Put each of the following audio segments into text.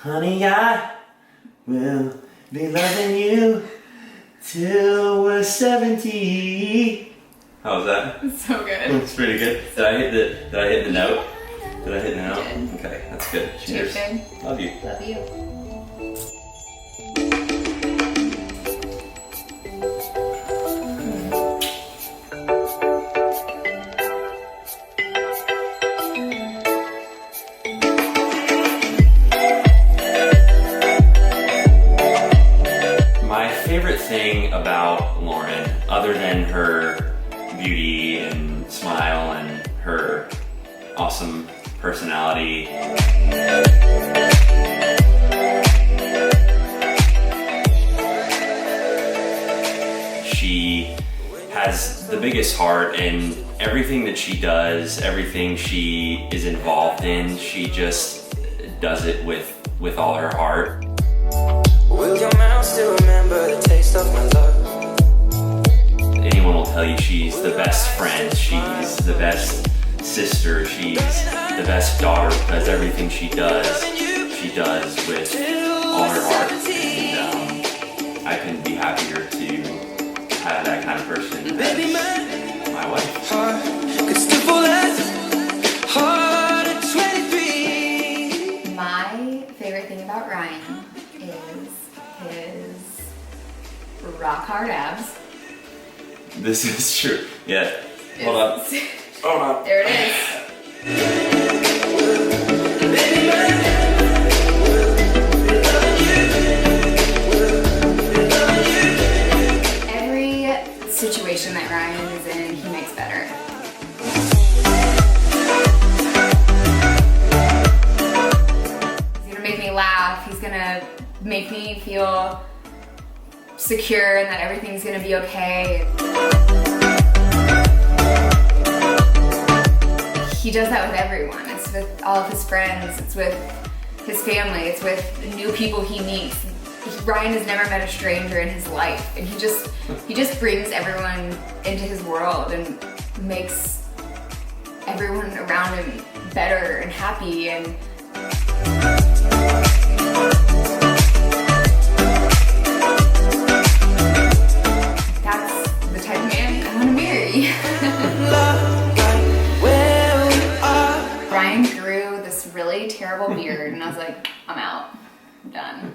Honey, I will be loving you till we're 70. How was that? It's so good. It's pretty good. Did I hit the note? Did I hit the note? Okay, that's good. Cheers. Love you. Love you. My favorite thing about Lauren, other than her beauty and smile and her awesome personality, she has the biggest heart, and everything that she does, everything she is involved in, she just does it with all her heart. Will your mouth still remember the taste of my love? Anyone will tell you she's the best friend, she's the best sister, she's the best daughter, because everything she does with all her heart. And I couldn't be happier to have that kind of person as my wife. My favorite thing about Ryan is his rock hard abs. This is true. Yeah. Hold on. Hold on. There it is. Every situation that Ryan is in, he makes better. He's gonna make me laugh. He's gonna make me feel secure and that everything's gonna be okay. He does that with everyone. It's with all of his friends, it's with his family, it's with new people he meets. Ryan has never met a stranger in his life, and he just brings everyone into his world and makes everyone around him better and happy. And that's the type of man I want to marry. Ryan grew this really terrible beard, and I was like, I'm out. I'm done.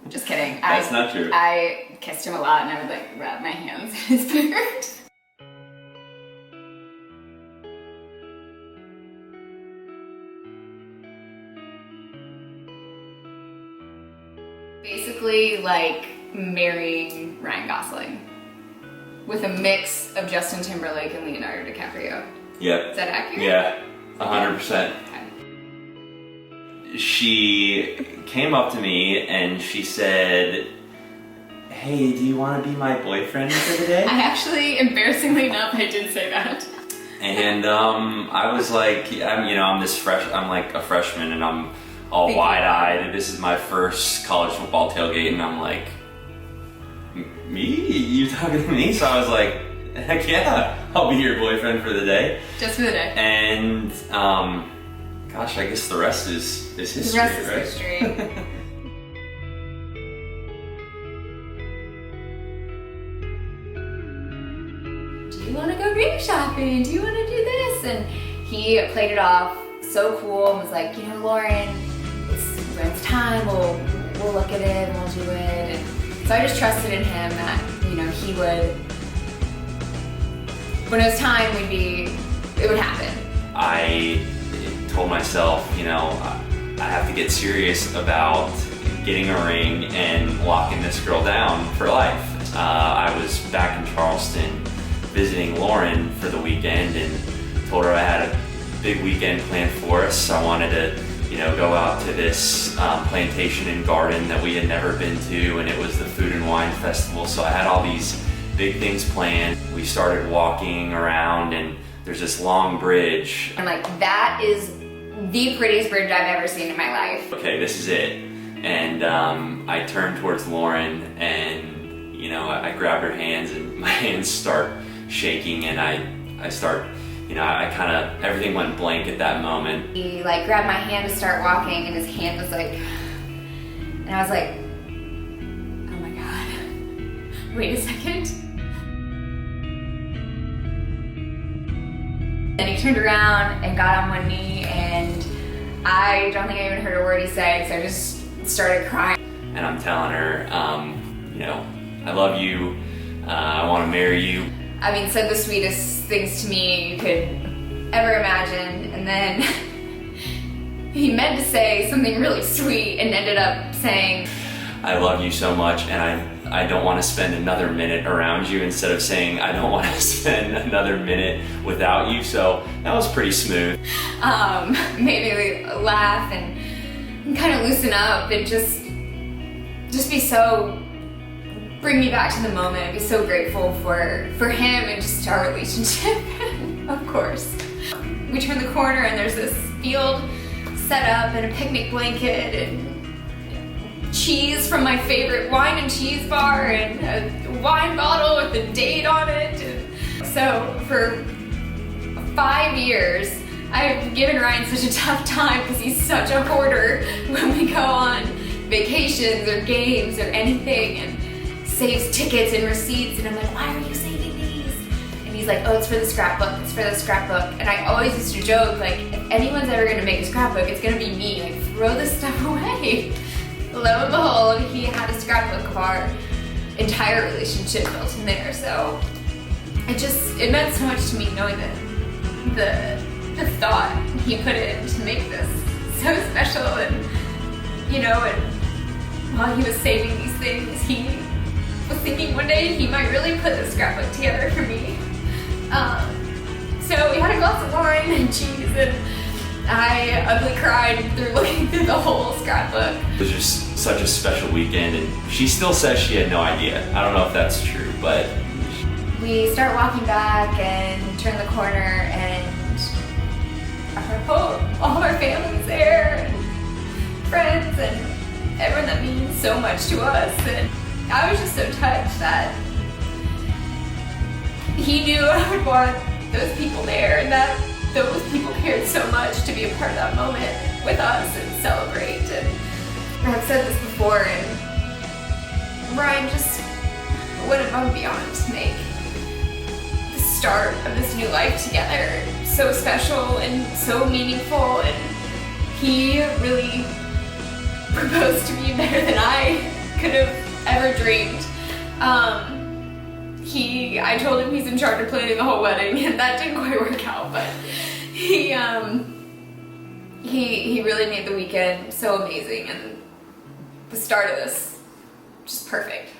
Just kidding. That's not true. I kissed him a lot, and I would like rub my hands in his beard. Basically like marrying Ryan Gosling with a mix of Justin Timberlake and Leonardo DiCaprio. Yep. Is that accurate? Yeah, 100%. She came up to me and she said, hey, do you want to be my boyfriend for the day? I actually, embarrassingly enough, I did say that. And I was like, I'm like a freshman, and I'm all wide-eyed. This is my first college football tailgate, and I'm like, me? You talking to me? So I was like, heck yeah, I'll be your boyfriend for the day. Just for the day. And gosh, I guess the rest is history, the rest is right? history. Do you want to go grocery shopping? Do you want to do this? And he played it off so cool and was like, Lauren, when it's time, we'll look at it and we'll do it. And so I just trusted in him that, he would, when it was time, it would happen. I told myself, I have to get serious about getting a ring and locking this girl down for life. I was back in Charleston visiting Lauren for the weekend and told her I had a big weekend planned for us. I wanted to, go out to this plantation and garden that we had never been to, and it was the Food and Wine Festival, so I had all these big things planned. We started walking around, and there's this long bridge. I'm like, that is the prettiest bridge I've ever seen in my life. Okay, this is it. And I turned towards Lauren, and I grabbed her hands, and my hands start shaking, and I start, everything went blank at that moment. He grabbed my hand to start walking, and his hand was And I was like, oh my God, wait a second. Then he turned around and got on one knee, and I don't think I even heard a word he said, so I just started crying. And I'm telling her, you know, I love you, I want to marry you. I mean, said the sweetest things to me you could ever imagine, and then he meant to say something really sweet and ended up saying, I love you so much, and I don't want to spend another minute around you, instead of saying I don't want to spend another minute without you. So that was pretty smooth. Made me laugh and kind of loosen up and just be so, bring me back to the moment, be so grateful for him and just our relationship. Of course. We turn the corner and there's this field set up and a picnic blanket and cheese from my favorite wine and cheese bar and a wine bottle with a date on it. And so for 5 years, I've given Ryan such a tough time because he's such a hoarder when we go on vacations or games or anything, and saves tickets and receipts, and I'm like, why are you saving these? And he's like, oh, it's for the scrapbook, it's for the scrapbook. And I always used to joke, like, if anyone's ever gonna make a scrapbook, it's gonna be me, like, throw this stuff away. Lo and behold, he had a scrapbook of our entire relationship built in there. So it meant so much to me knowing that the thought he put in to make this so special. And you know, and while he was saving these things, he was thinking one day he might really put the scrapbook together for me. So we had a glass of wine and cheese, and I ugly cried through looking through the whole scrapbook. It was just such a special weekend, and she still says she had no idea. I don't know if that's true, but... We start walking back and turn the corner, and all of our family's there, and friends, and everyone that means so much to us. And I was just so touched that he knew I would want those people there, and that those people cared so much to be a part of that moment with us and celebrate. And I've said this before, and Ryan just went above and beyond to make the start of this new life together so special and so meaningful. And he really proposed to me better than I could have ever dreamed. I told him he's in charge of planning the whole wedding, and that didn't quite work out, but he really made the weekend so amazing, and the start of this just perfect.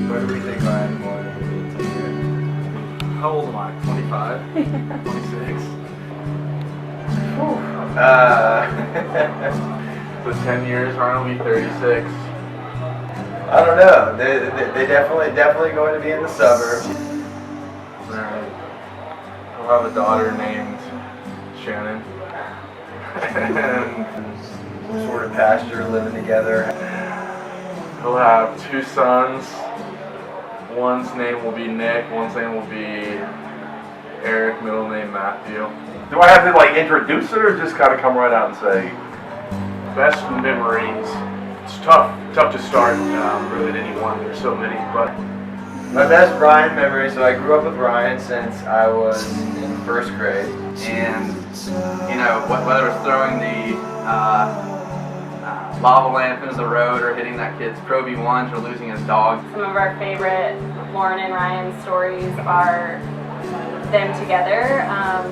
What do we think Ryan wanted to be today? How old am I? 25? 26? So 10 years, Ryan will be 36. I don't know. They definitely going to be in the suburbs. Alright. We'll have a daughter named Shannon. Some sort of pasture, living together. We'll have 2 sons. One's name will be Nick, one's name will be Eric, middle name Matthew. Do I have to like introduce it or just kind of come right out and say? Best memories. It's tough to start really at any one. There's so many, but My best Ryan memory, so I grew up with Ryan since I was in 1st grade. And, you know, whether it's throwing the lava lamp into the road or hitting that kid's Pro V1s or losing his dog. Some of our favorite Lauren and Ryan stories are them together.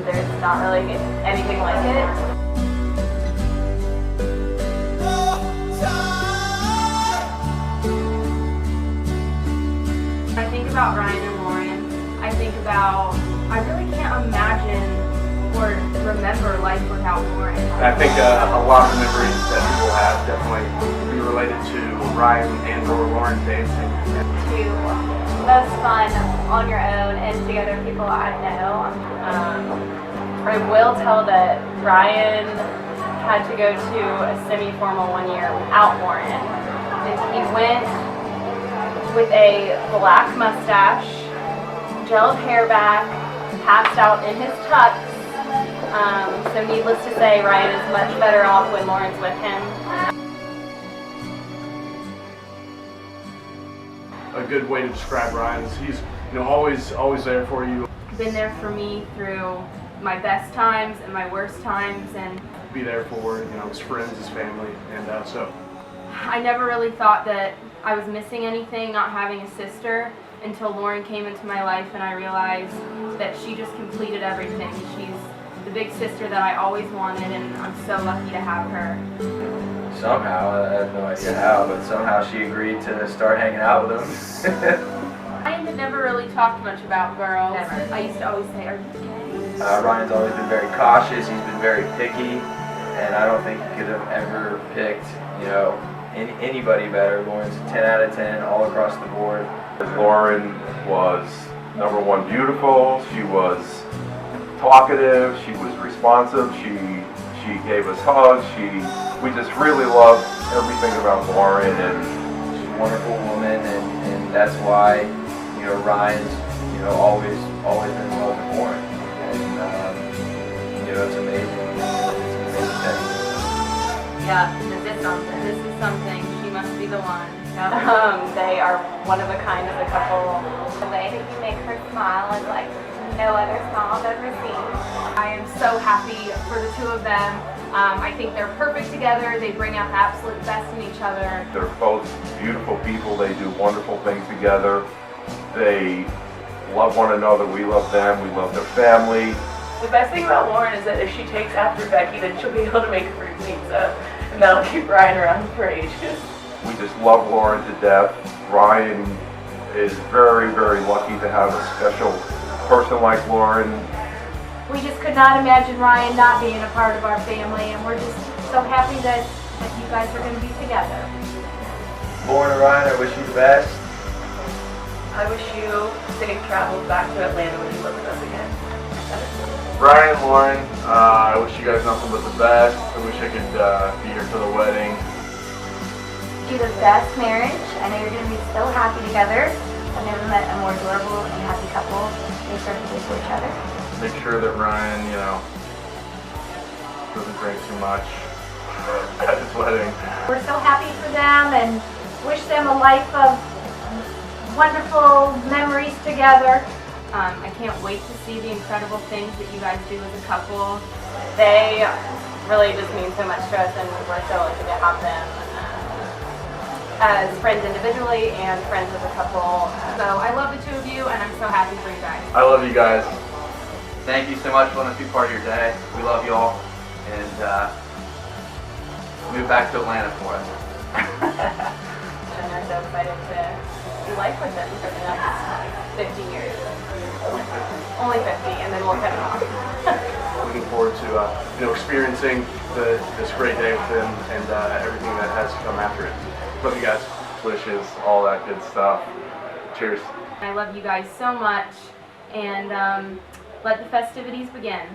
There's not really anything like it. I think about Ryan and Lauren. I think about, I really can't imagine or remember life without Lauren. I think a lot of the memories that people have definitely be related to Ryan and or Lauren dancing. To most fun on your own and together people I know. I will tell that Ryan had to go to a semi-formal one year without Lauren. And he went with a black mustache, gelled hair back, passed out in his tux. So needless to say, Ryan is much better off when Lauren's with him. A good way to describe Ryan is he's always there for you. Been there for me through my best times and my worst times, and Be there for his friends, his family, and so. I never really thought that I was missing anything not having a sister until Lauren came into my life, and I realized that she just completed everything. She's the big sister that I always wanted, and I'm so lucky to have her. Somehow, I have no idea how, but somehow she agreed to start hanging out with him. I had never really talked much about girls. Never. I used to always say, "Are you gay?" Ryan's always been very cautious, he's been very picky, and I don't think he could have ever picked, anybody better. Lauren's a 10 out of 10 all across the board. Lauren was number one beautiful. She was talkative. She was responsive. She gave us hugs. We just really loved everything about Lauren, and She's a wonderful woman, and that's why, Ryan's, always been in love with Lauren. And, it's amazing. It's an amazing thing. Yeah, this is something. She must be the one. They are one of a kind as a couple. The way that you make her smile is like no other smile I've ever seen. I am so happy for the two of them. I think they're perfect together. They bring out the absolute best in each other. they're both beautiful people. They do wonderful things together. They love one another. We love them. We love their family. The best thing about Lauren is that if she takes after Becky, then she'll be able to make a fruit pizza, and that'll keep Ryan around for ages. We just love Lauren to death. Ryan is very, very lucky to have a special person like Lauren. We just could not imagine Ryan not being a part of our family, and we're just so happy that you guys are going to be together. Lauren and Ryan, I wish you the best. I wish you safe travels back to Atlanta when you live with us again. Ryan and Lauren, I wish you guys nothing but the best. I wish I could be here for the wedding. Do the best marriage. I know you're going to be so happy together. I've never met a more adorable and happy couple. They perfectly for each other. Make sure that Ryan, doesn't drink too much at his wedding. We're so happy for them and wish them a life of wonderful memories together. I can't wait to see the incredible things that you guys do as a couple. They really just mean so much to us, and we're so lucky to have them as friends individually and friends as a couple. So I love the two of you, and I'm so happy for you guys. I love you guys. Thank you so much for letting us be part of your day. We love you all, and move back to Atlanta for us. And we're so excited to do life with them for the next 50 years. Only 50, and then we'll cut it off. Looking forward to experiencing this great day with them and everything that has to come after it. Love you guys. Wishes, all that good stuff. Cheers. I love you guys so much, and let the festivities begin.